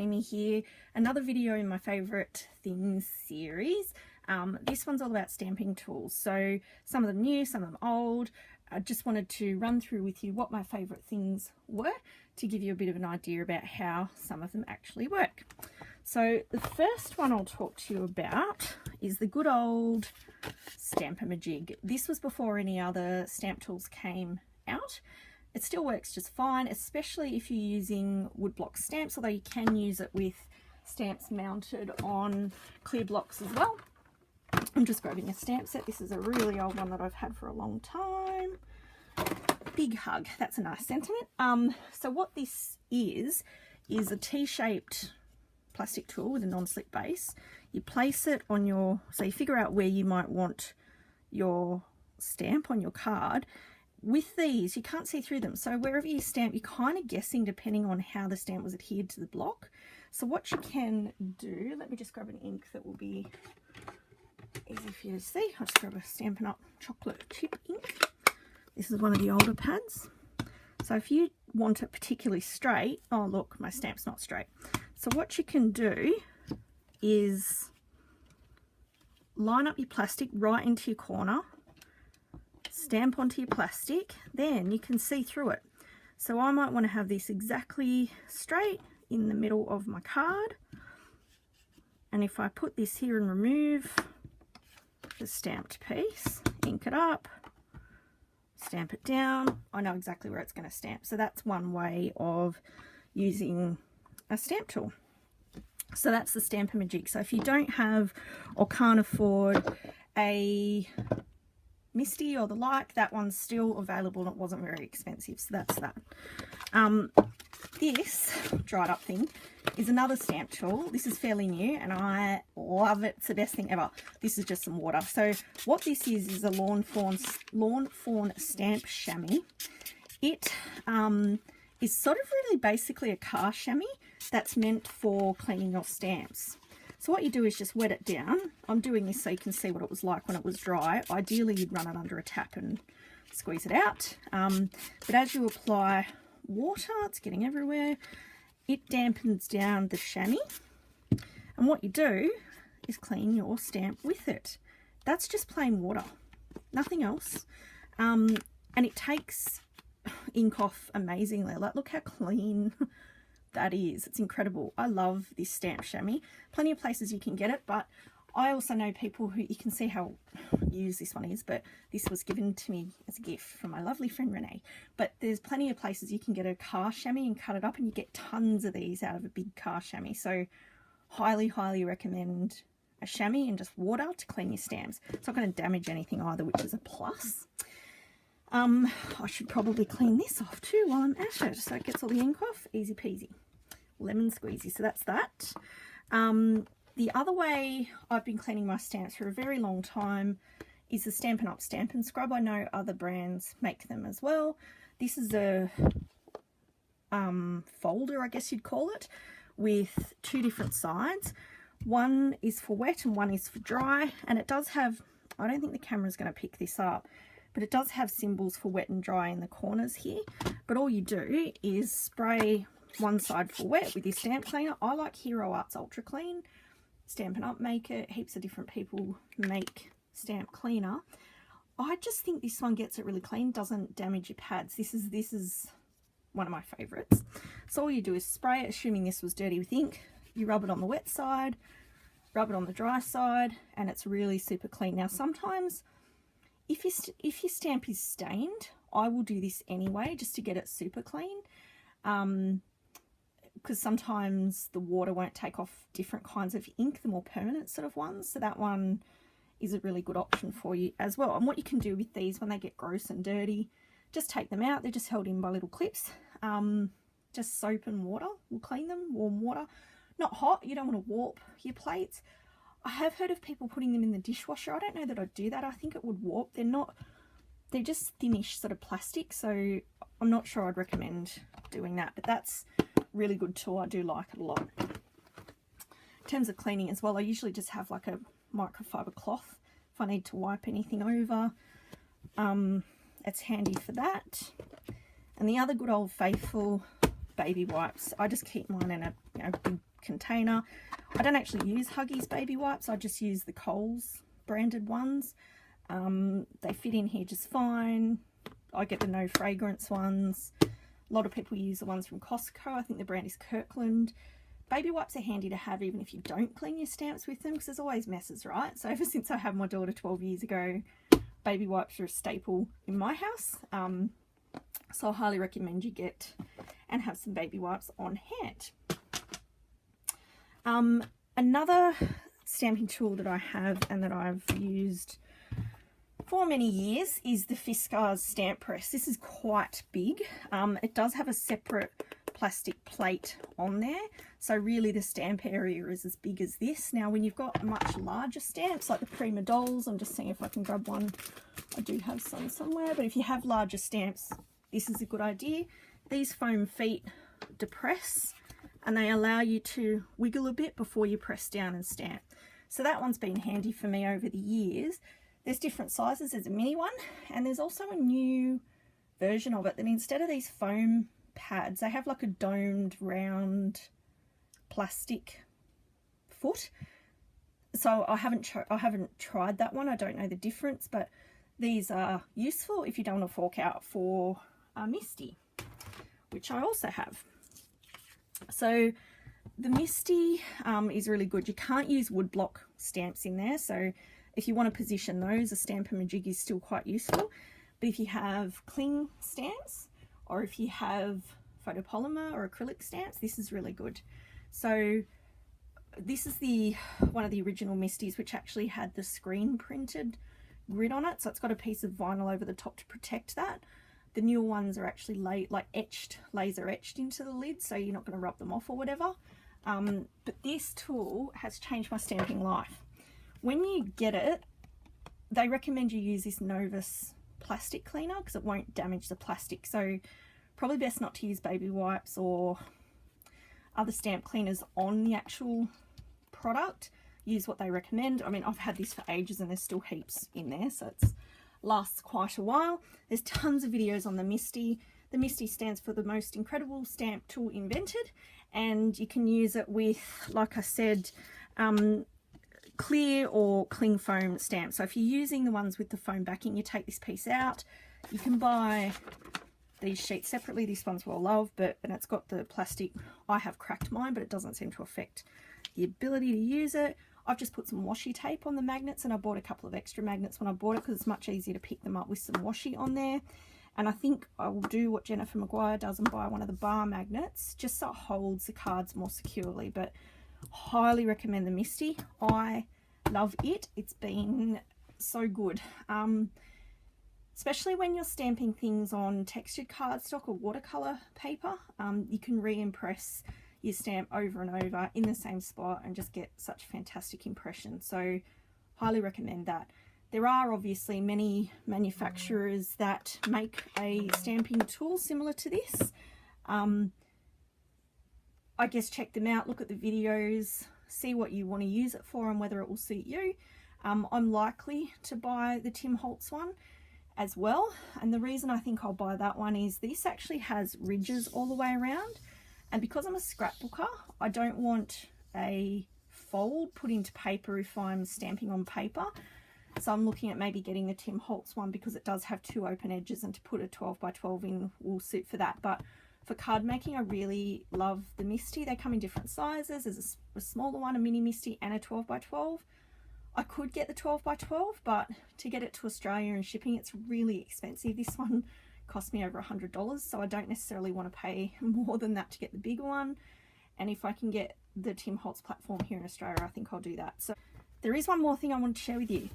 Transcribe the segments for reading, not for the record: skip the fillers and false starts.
Jaimie here, another video in my favourite things series. This one's all about stamping tools, so some of them new, some of them old. I just wanted to run through with you what my favourite things were to give you a bit of an idea about how some of them actually work. So the first one I'll talk to you about is the good old Stampin' Amajig. This was before any other stamp tools came out. It still works just fine, especially if you're using woodblock stamps, although you can use it with stamps mounted on clear blocks as well. I'm just grabbing a stamp set. This is a really old one that I've had for a long time. Big hug, that's a nice sentiment. So what this is a T-shaped plastic tool with a non-slip base. You place it on your, so you figure out where you might want your stamp on your card. With these, you can't see through them, so wherever you stamp, you're kind of guessing depending on how the stamp was adhered to the block. So what you can do, let me just grab an ink that will be easy for you to see. I'll just grab a Stampin' Up chocolate chip ink. This is one of the older pads. So if you want it particularly straight, oh look, my stamp's not straight. So what you can do is line up your plastic right into your corner, stamp onto your plastic, then you can see through it. So I might want to have this exactly straight in the middle of my card, and if I put this here and remove the stamped piece, ink it up, stamp it down, I know exactly where it's going to stamp. So that's one way of using a stamp tool. So that's the Stampin' Amajig. So if you don't have or can't afford a Misti or the like, that one's still available and it wasn't very expensive, so that's that. This dried up thing is another stamp tool. This is fairly new and I love it. It's the best thing ever. This is just some water. So what this is a lawn fawn stamp chamois. It is sort of really basically a car chamois that's meant for cleaning your stamps. So what you do is just wet it down. I'm doing this so you can see what it was like when it was dry. Ideally you'd run it under a tap and squeeze it out. But as you apply water, it's getting everywhere, it dampens down the chamois. And what you do is clean your stamp with it. That's just plain water, nothing else. And it takes ink off amazingly. Like, look how clean that is. It's incredible. I love this stamp chamois. Plenty of places you can get it, but I also know people who, you can see how used this one is, but this was given to me as a gift from my lovely friend Renee. But there's plenty of places you can get a car chamois and cut it up, and you get tons of these out of a big car chamois. So highly recommend a chamois and just water to clean your stamps. It's not going to damage anything either, which is a plus. I should probably clean this off too while I'm at it, so it gets all the ink off. Easy peasy, lemon squeezy. So that's that. The other way I've been cleaning my stamps for a very long time is the Stampin' Up Stampin' Scrub. I know other brands make them as well. This is a folder, I guess you'd call it, with two different sides. One is for wet and one is for dry, and it does have, I don't think the camera's going to pick this up, but it does have symbols for wet and dry in the corners here. But all you do is spray one side for wet with your stamp cleaner. I like Hero Arts Ultra Clean. Stampin' Up make it. Heaps of different people make stamp cleaner. I just think this one gets it really clean, doesn't damage your pads. This is one of my favourites. So all you do is spray it, assuming this was dirty with ink. You rub it on the wet side, rub it on the dry side, and it's really super clean. Now sometimes if your stamp is stained, I will do this anyway just to get it super clean. Because sometimes the water won't take off different kinds of ink, the more permanent sort of ones. So that one is a really good option for you as well. And what you can do with these when they get gross and dirty, just take them out. They're just held in by little clips. Just soap and water will clean them, warm water. Not hot, you don't want to warp your plates. I have heard of people putting them in the dishwasher. I don't know that I'd do that. I think it would warp. They're just thinnish sort of plastic, so I'm not sure I'd recommend doing that, but that's really good tool. I do like it a lot. In terms of cleaning as well, I usually just have like a microfiber cloth if I need to wipe anything over. It's handy for that. And the other good old faithful baby wipes. I just keep mine in a big container. I don't actually use Huggies baby wipes. I just use the Coles branded ones. They fit in here just fine. I get the no fragrance ones. A lot of people use the ones from Costco. I think the brand is Kirkland. Baby wipes are handy to have even if you don't clean your stamps with them, because there's always messes, right? So ever since I had my daughter 12 years ago, baby wipes are a staple in my house. So I highly recommend you get and have some baby wipes on hand. Another stamping tool that I have and that I've used for many years is the Fiskars stamp press. This is quite big. It does have a separate plastic plate on there, so really the stamp area is as big as this. Now when you've got much larger stamps like the Prima Dolls, I'm just seeing if I can grab one. I do have some somewhere, but if you have larger stamps, this is a good idea. These foam feet depress and they allow you to wiggle a bit before you press down and stamp. So that one's been handy for me over the years. There's different sizes. There's a mini one and there's also a new version of it that instead of these foam pads, they have like a domed round plastic foot. So I haven't tried that one. I don't know the difference, but these are useful if you don't want to fork out for Misti, which I also have. So the Misti is really good. You can't use woodblock stamps in there, so if you want to position those, a stamp amajig is still quite useful. But if you have cling stamps, or if you have photopolymer or acrylic stamps, this is really good. So this is one of the original Mistis, which actually had the screen printed grid on it, so it's got a piece of vinyl over the top to protect that. The newer ones are actually laser etched into the lid, so you're not going to rub them off or whatever. But this tool has changed my stamping life. When you get it, they recommend you use this Novus plastic cleaner because it won't damage the plastic. So probably best not to use baby wipes or other stamp cleaners on the actual product. Use what they recommend. I mean, I've had this for ages and there's still heaps in there, so it lasts quite a while. There's tons of videos on the Misti. The Misti stands for the most incredible stamp tool invented, and you can use it with, like I said, clear or cling foam stamps. So if you're using the ones with the foam backing, you take this piece out. You can buy these sheets separately. This one's well loved, and it's got the plastic. I have cracked mine, but it doesn't seem to affect the ability to use it. I've just put some washi tape on the magnets, and I bought a couple of extra magnets when I bought it because it's much easier to pick them up with some washi on there. And I think I will do what Jennifer Maguire does and buy one of the bar magnets just so it holds the cards more securely. But highly recommend the Misti. I love it. It's been so good. Especially when you're stamping things on textured cardstock or watercolor paper, you can re-impress your stamp over and over in the same spot and just get such fantastic impressions. So highly recommend that. There are obviously many manufacturers that make a stamping tool similar to this. I guess check them out, look at the videos, see what you want to use it for and whether it will suit you. I'm likely to buy the Tim Holtz one as well, and the reason I think I'll buy that one is this actually has ridges all the way around, and because I'm a scrapbooker, I don't want a fold put into paper if I'm stamping on paper. So I'm looking at maybe getting the Tim Holtz one because it does have two open edges, and to put a 12 by 12 in will suit for that. But for card making, I really love the Misti. They come in different sizes. There's a smaller one, a mini Misti, and a 12 by 12. I could get the 12 by 12, but to get it to Australia and shipping, it's really expensive. This one cost me over $100, so I don't necessarily want to pay more than that to get the bigger one. And if I can get the Tim Holtz platform here in Australia, I think I'll do that. So there is one more thing I want to share with you.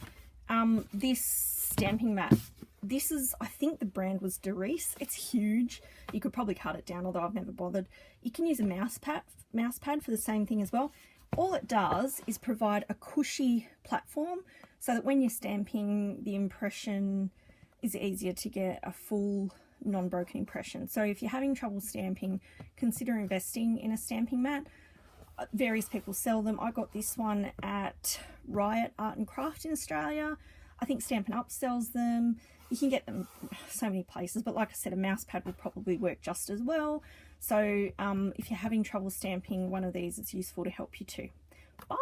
This stamping mat. This is, I think the brand was Doris. It's huge. You could probably cut it down, although I've never bothered. You can use a mouse pad for the same thing as well. All it does is provide a cushy platform so that when you're stamping, the impression is easier to get a full non-broken impression. So if you're having trouble stamping, consider investing in a stamping mat. Various people sell them. I got this one at Riot Art and Craft in Australia. I think Stampin' Up sells them. You can get them so many places, but like I said, a mouse pad will probably work just as well. So if you're having trouble stamping one of these, it's useful to help you too. Bye!